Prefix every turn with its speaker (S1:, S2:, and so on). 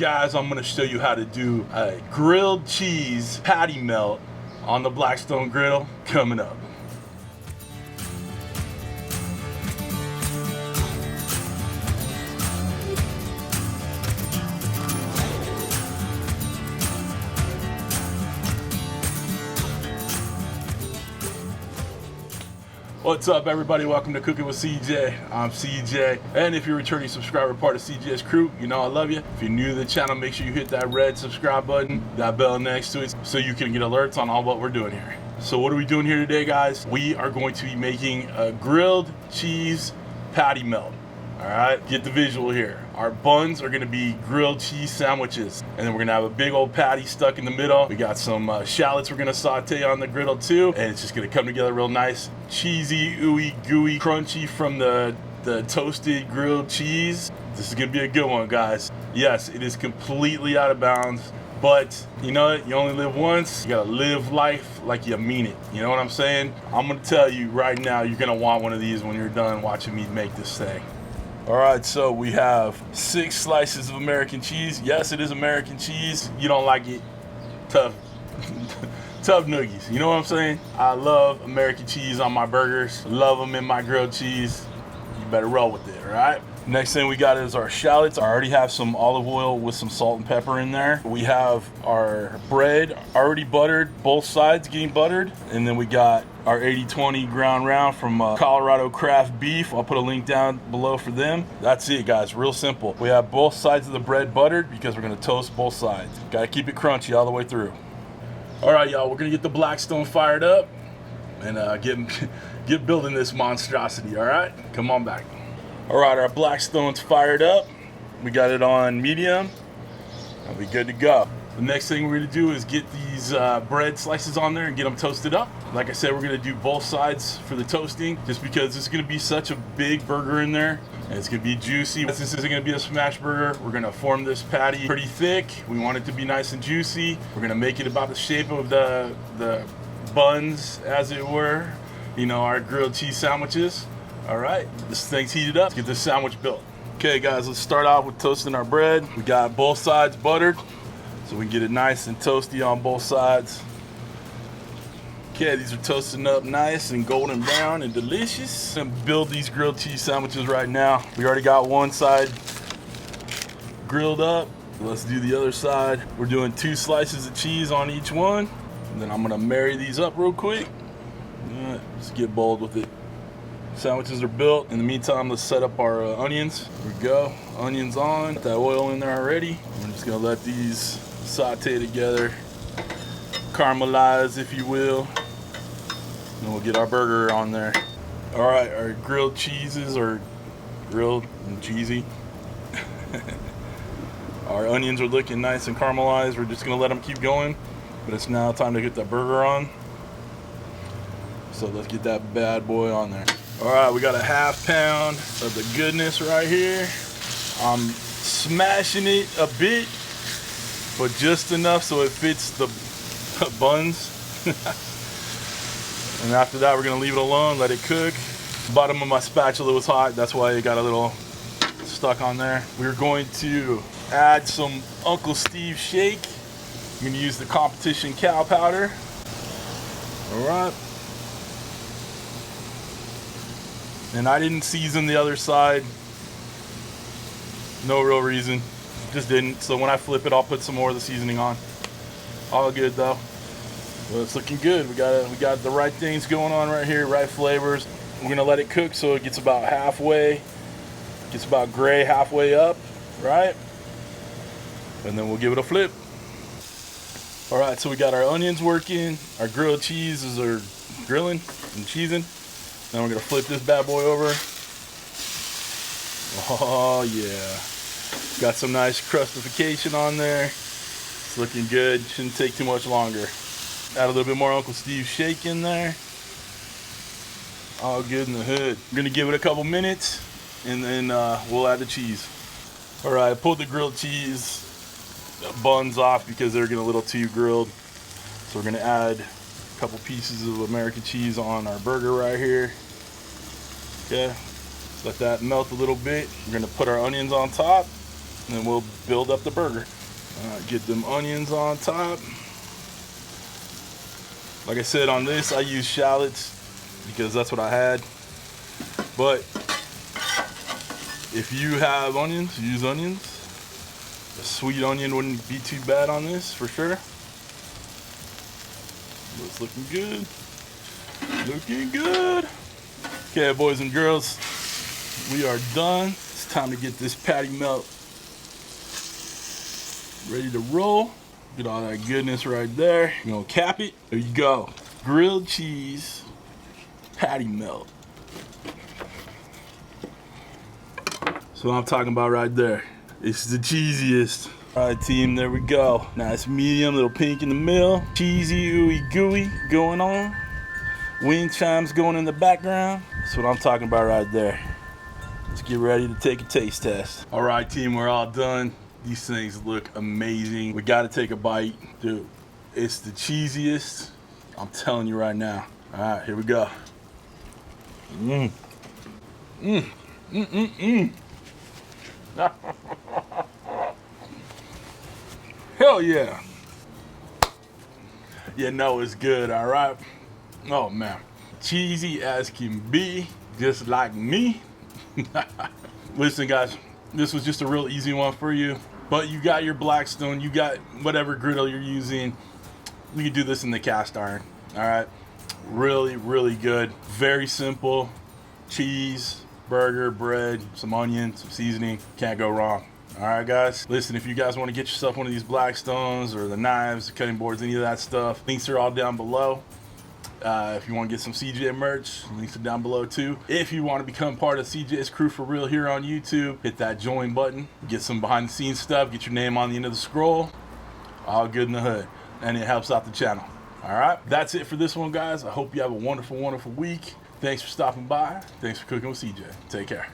S1: Guys, I'm gonna show you how to do a grilled cheese patty melt on the Blackstone Griddle coming up. What's up, everybody? Welcome to Cooking with CJ. I'm CJ, and if you're a returning subscriber, part of CJ's crew, you know I love you. If you're new to the channel, make sure you hit that red subscribe button, that bell next to it, so you can get alerts on all what we're doing here. So what are we doing here today, guys? We are going to be making a grilled cheese patty melt. All right, get the visual here. Our buns are gonna be grilled cheese sandwiches, and then we're gonna have a big old patty stuck in the middle. We got some shallots we're gonna saute on the griddle too, and it's just gonna come together real nice. Cheesy, ooey, gooey, crunchy from the toasted grilled cheese. This is gonna be a good one, guys. Yes, it is completely out of bounds, but you know what? You only live once. You gotta live life like you mean it. You know what I'm saying? I'm gonna tell you right now, you're gonna want one of these when you're done watching me make this thing. All right, so we have 6 slices of American cheese. Yes, it is American cheese. You don't like it? Tough. Tough noogies. You know what I'm saying? I love American cheese on my burgers. Love them in my grilled cheese. You better roll with it, all right? Next thing we got is our shallots. I already have some olive oil with some salt and pepper in there. We have our bread already buttered, both sides getting buttered. And then we got our 80/20 ground round from Colorado craft beef. I'll put a link down below for them. That's it, guys, real simple. We have both sides of the bread buttered because we're gonna toast both sides. Gotta keep it crunchy all the way through. All right, y'all, we're gonna get the Blackstone fired up and get building this monstrosity, all right? Come on back. All right, our Blackstone's fired up. We got it on medium. I'll be good to go. The next thing we're gonna do is get these bread slices on there and get them toasted up. Like I said, we're gonna do both sides for the toasting just because it's gonna be such a big burger in there and it's gonna be juicy. Since this isn't gonna be a smash burger, we're gonna form this patty pretty thick. We want it to be nice and juicy. We're gonna make it about the shape of the buns, as it were. You know, our grilled cheese sandwiches. All right, this thing's heated up. Let's get this sandwich built. Okay, guys, let's start out with toasting our bread. We got both sides buttered, so we can get it nice and toasty on both sides. Okay, these are toasting up nice and golden brown and delicious. I'm gonna build these grilled cheese sandwiches right now. We already got one side grilled up. Let's do the other side. We're doing 2 slices of cheese on each one. And then I'm gonna marry these up real quick. All right, let's get bold with it. Sandwiches are built. In the meantime, let's set up our onions. Here we go, onions on. Got that oil in there already. We're just gonna let these saute together, caramelize, if you will. And we'll get our burger on there. All right, our grilled cheeses are grilled and cheesy. Our onions are looking nice and caramelized. We're just gonna let them keep going, but it's now time to get that burger on. So let's get that bad boy on there. All right, we got a 1/2 pound of the goodness right here. I'm smashing it a bit, but just enough so it fits the buns. And after that, we're gonna leave it alone, let it cook. The bottom of my spatula was hot, that's why it got a little stuck on there. We're going to add some Uncle Steve shake. I'm gonna use the competition cow powder. All right. And I didn't season the other side. No real reason, just didn't. So when I flip it, I'll put some more of the seasoning on. All good though. Well, it's looking good. We got the right things going on right here, right flavors. We're gonna let it cook so it gets about halfway, gets about gray halfway up, right? And then we'll give it a flip. All right, so we got our onions working, our grilled cheeses are grilling and cheesing. Now we're gonna flip this bad boy over. Oh yeah. Got some nice crustification on there. It's looking good, shouldn't take too much longer. Add a little bit more Uncle Steve shake in there. All good in the hood. We're gonna give it a couple minutes and then we'll add the cheese. All right, I pulled the grilled cheese buns off because they're getting a little too grilled. So we're gonna add a couple pieces of American cheese on our burger right here. Okay, let that melt a little bit. We're gonna put our onions on top. and then we'll build up the burger. Get them onions on top. Like I said, on this I use shallots because that's what I had, but if you have onions, use onions. A sweet onion wouldn't be too bad on this for sure. It's looking good. Looking good. Okay, boys and girls, we are done. It's time to get this patty melt ready to roll. Get all that goodness right there. You're gonna cap it. There you go. Grilled cheese patty melt. So what I'm talking about right there. It's the cheesiest. All right, team, there we go. Nice medium, little pink in the middle. Cheesy, ooey gooey going on. Wind chimes going in the background. That's what I'm talking about right there. Let's get ready to take a taste test. All right, team, we're all done. These things look amazing. We gotta take a bite. Dude, it's the cheesiest. I'm telling you right now. All right, here we go. Hell yeah. You know it's good, all right? Oh man, cheesy as can be, just like me. Listen guys, this was just a real easy one for you, but you got your Blackstone, you got whatever griddle you're using. You can do this in the cast iron, all right? Really, really good. Very simple. Cheese, burger, bread, some onion, some seasoning. Can't go wrong. All right, guys. Listen, if you guys want to get yourself one of these Blackstones or the knives, the cutting boards, any of that stuff, links are all down below. If you want to get some CJ merch, links are down below too. If you want to become part of CJ's crew for real here on YouTube, hit that join button. Get some behind the scenes stuff. Get your name on the end of the scroll. All good in the hood. And it helps out the channel. All right. That's it for this one, guys. I hope you have a wonderful, wonderful week. Thanks for stopping by. Thanks for cooking with CJ. Take care.